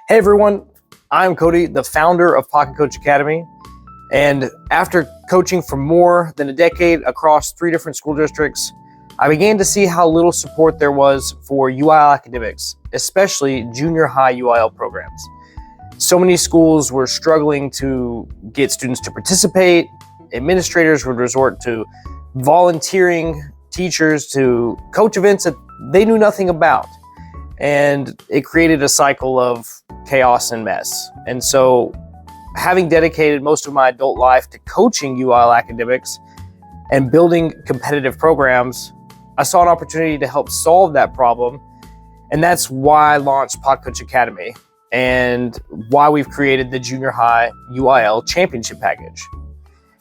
Hey everyone, I'm Cody, the founder of Pocket Coach Academy. And after coaching for more than a decade across 3 different school districts, I began to see how little support there was for UIL academics, especially junior high UIL programs. So many schools were struggling to get students to participate. Administrators would resort to volunteering teachers to coach events that they knew nothing about. And it created a cycle of chaos and mess. And so, having dedicated most of my adult life to coaching UIL academics and building competitive programs, I saw an opportunity to help solve that problem. And that's why I launched Pocket Coach Academy and why we've created the junior high UIL championship package.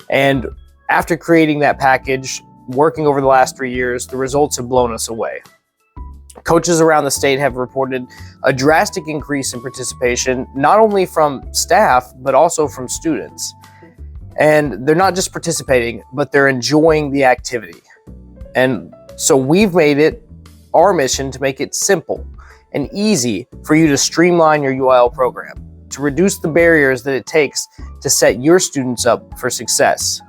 And after creating that package, working over the last 3 years, the results have blown us away. Coaches around the state have reported a drastic increase in participation, not only from staff, but also from students. And they're not just participating, but they're enjoying the activity. And so we've made it our mission to make it simple and easy for you to streamline your UIL program, to reduce the barriers that it takes to set your students up for success.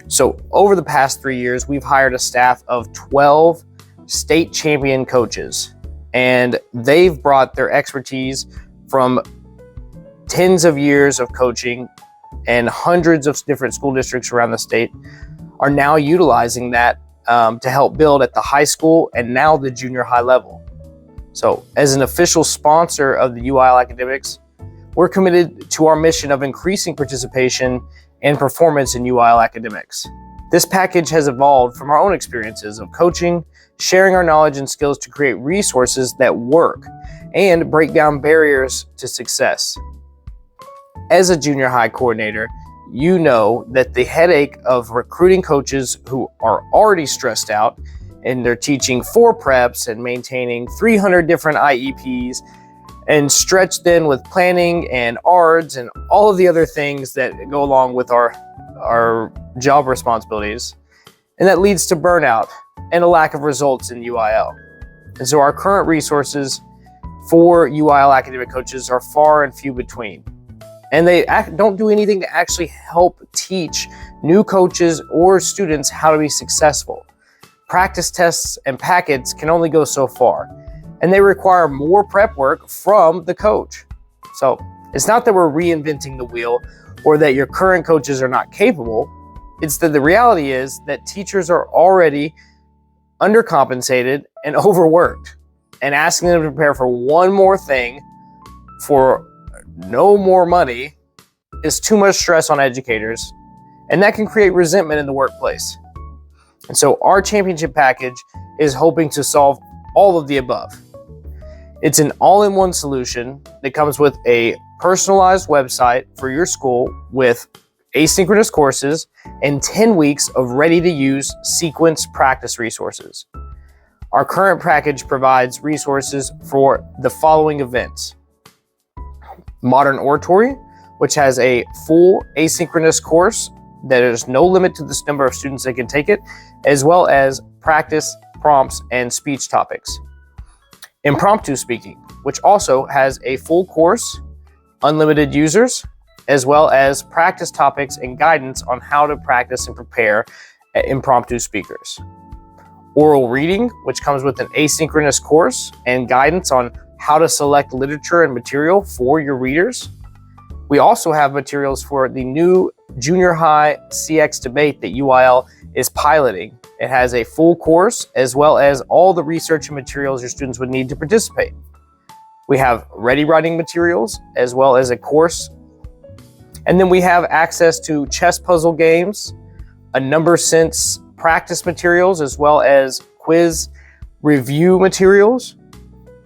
So over the past 3 years, we've hired a staff of 12 state champion coaches, and they've brought their expertise from tens of years of coaching, and hundreds of different school districts around the state are now utilizing that to help build at the high school and now the junior high level. So as an official sponsor of the UIL academics, we're committed to our mission of increasing participation and performance in UIL academics. This package has evolved from our own experiences of coaching, sharing our knowledge and skills to create resources that work and break down barriers to success. As a junior high coordinator, you know that the headache of recruiting coaches who are already stressed out and they're teaching 4 preps and maintaining 300 different IEPs and stretched then with planning and ARDs and all of the other things that go along with our job responsibilities. And that leads to burnout and a lack of results in UIL. And so our current resources for UIL academic coaches are far and few between. And they don't do anything to actually help teach new coaches or students how to be successful. Practice tests and packets can only go so far, and they require more prep work from the coach. So it's not that we're reinventing the wheel or that your current coaches are not capable. It's that the reality is that teachers are already undercompensated and overworked, and asking them to prepare for one more thing for no more money is too much stress on educators, and that can create resentment in the workplace. And so our championship package is hoping to solve all of the above. It's an all-in-one solution that comes with a personalized website for your school with asynchronous courses and 10 weeks of ready-to-use sequence practice resources. Our current package provides resources for the following events: Modern Oratory, which has a full asynchronous course that is no limit to the number of students that can take it, as well as practice, prompts, and speech topics. Impromptu Speaking, which also has a full course, unlimited users, as well as practice topics and guidance on how to practice and prepare impromptu speakers. Oral Reading, which comes with an asynchronous course and guidance on how to select literature and material for your readers. We also have materials for the new junior high CX debate that UIL is piloting. It has a full course as well as all the research and materials your students would need to participate. We have ready writing materials as well as a course. And then we have access to chess puzzle games, a number sense practice materials, as well as quiz review materials,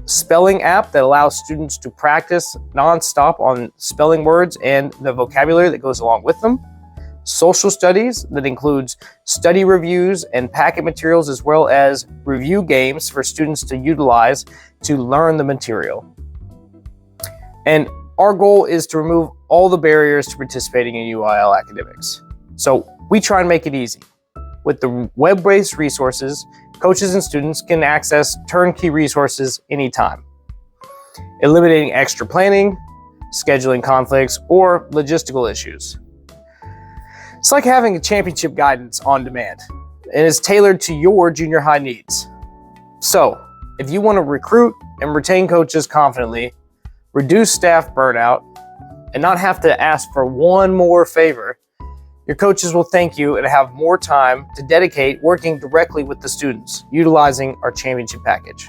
spelling app that allows students to practice nonstop on spelling words and the vocabulary that goes along with them, social studies that includes study reviews and packet materials, as well as review games for students to utilize to learn the material. And our goal is to remove all the barriers to participating in UIL academics. So we try and make it easy. With the web-based resources, coaches and students can access turnkey resources anytime. eliminating extra planning, scheduling conflicts, or logistical issues. It's like having a championship guidance on demand, and is tailored to your junior high needs. So, if you want to recruit and retain coaches confidently, reduce staff burnout, and not have to ask for one more favor, your coaches will thank you and have more time to dedicate working directly with the students, utilizing our championship package.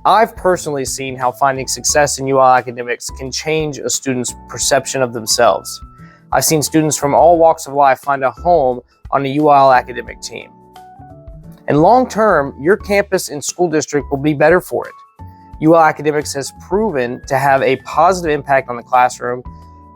I've personally seen how finding success in UIL academics can change a student's perception of themselves. I've seen students from all walks of life find a home on a UIL academic team. And long term, your campus and school district will be better for it. UIL Academics has proven to have a positive impact on the classroom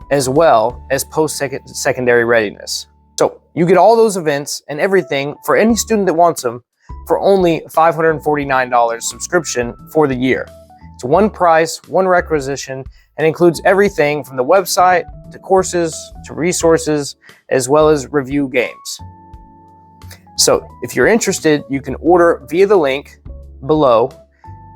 as well as post-secondary readiness. So you get all those events and everything for any student that wants them for only $549 subscription for the year. It's one price, one requisition, and includes everything from the website to courses to resources, as well as review games. So if you're interested, you can order via the link below.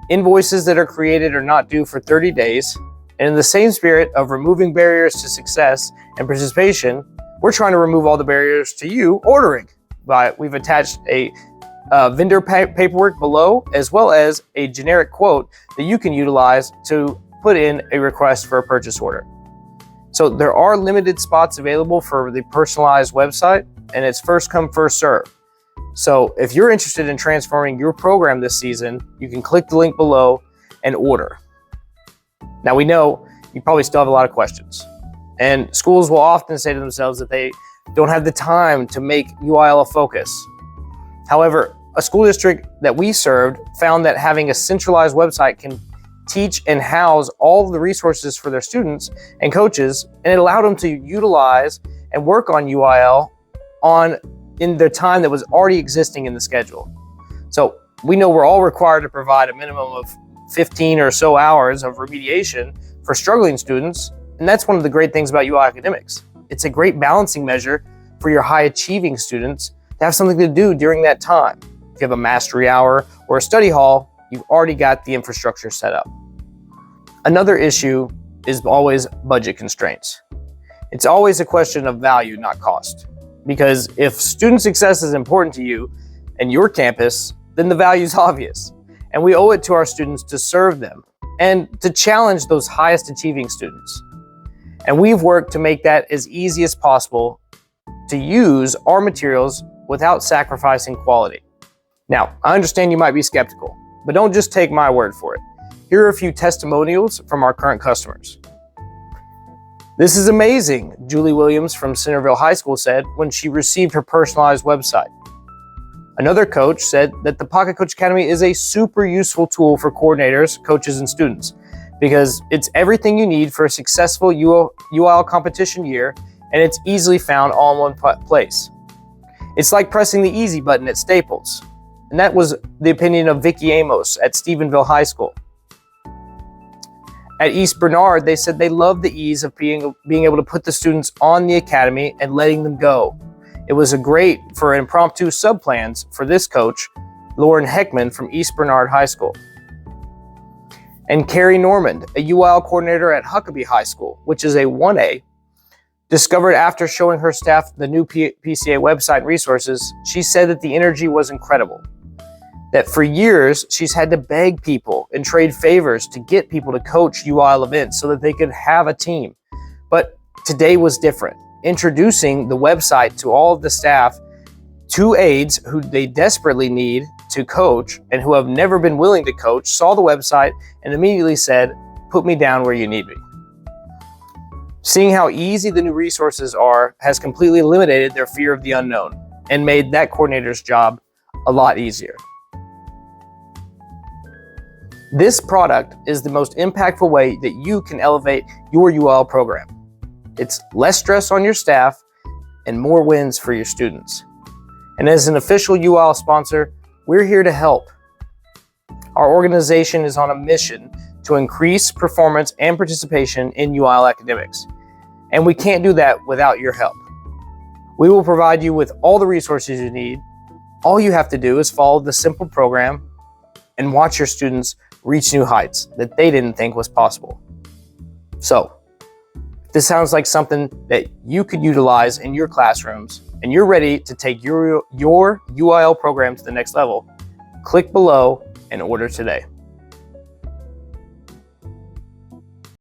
Invoices that are created are not due for 30 days. And in the same spirit of removing barriers to success and participation, we're trying to remove all the barriers to you ordering. We've attached a vendor paperwork below, as well as a generic quote that you can utilize to put in a request for a purchase order. So there are limited spots available for the personalized website, and it's first come, first serve. So if you're interested in transforming your program this season, you can click the link below and order. Now we know you probably still have a lot of questions, and schools will often say to themselves that they don't have the time to make UIL a focus. However, a school district that we served found that having a centralized website can teach and house all of the resources for their students and coaches, and it allowed them to utilize and work on UIL in the time that was already existing in the schedule. So we know we're all required to provide a minimum of 15 or so hours of remediation for struggling students, and that's one of the great things about UIL Academics. It's a great balancing measure for your high achieving students to have something to do during that time. If you have a mastery hour or a study hall, you've already got the infrastructure set up. Another issue is always budget constraints. It's always a question of value, not cost. Because if student success is important to you and your campus, then the value is obvious. And we owe it to our students to serve them and to challenge those highest achieving students. And we've worked to make that as easy as possible to use our materials without sacrificing quality. Now, I understand you might be skeptical, but don't just take my word for it. Here are a few testimonials from our current customers. "This is amazing," Julie Williams from Centerville High School said when she received her personalized website. Another coach said that the Pocket Coach Academy is a super useful tool for coordinators, coaches, and students because it's everything you need for a successful UIL competition year, and it's easily found all in one place. It's like pressing the easy button at Staples. And that was the opinion of Vicki Amos at Stephenville High School. At East Bernard, they said they loved the ease of being able to put the students on the academy and letting them go. It was great for impromptu sub-plans for this coach, Lauren Heckman from East Bernard High School. And Carrie Normand, a UIL coordinator at Huckabee High School, which is a 1A, discovered after showing her staff the new PCA website and resources, she said that the energy was incredible. That for years, she's had to beg people and trade favors to get people to coach UIL events so that they could have a team. But today was different. Introducing the website to all of the staff, two aides who they desperately need to coach and who have never been willing to coach, saw the website and immediately said, "Put me down where you need me." Seeing how easy the new resources are has completely eliminated their fear of the unknown and made that coordinator's job a lot easier. This product is the most impactful way that you can elevate your UIL program. It's less stress on your staff and more wins for your students. And as an official UIL sponsor, we're here to help. Our organization is on a mission to increase performance and participation in UIL academics. And we can't do that without your help. We will provide you with all the resources you need. All you have to do is follow the simple program and watch your students reach new heights that they didn't think was possible. So, this sounds like something that you could utilize in your classrooms and you're ready to take your UIL program to the next level. Click below and order today.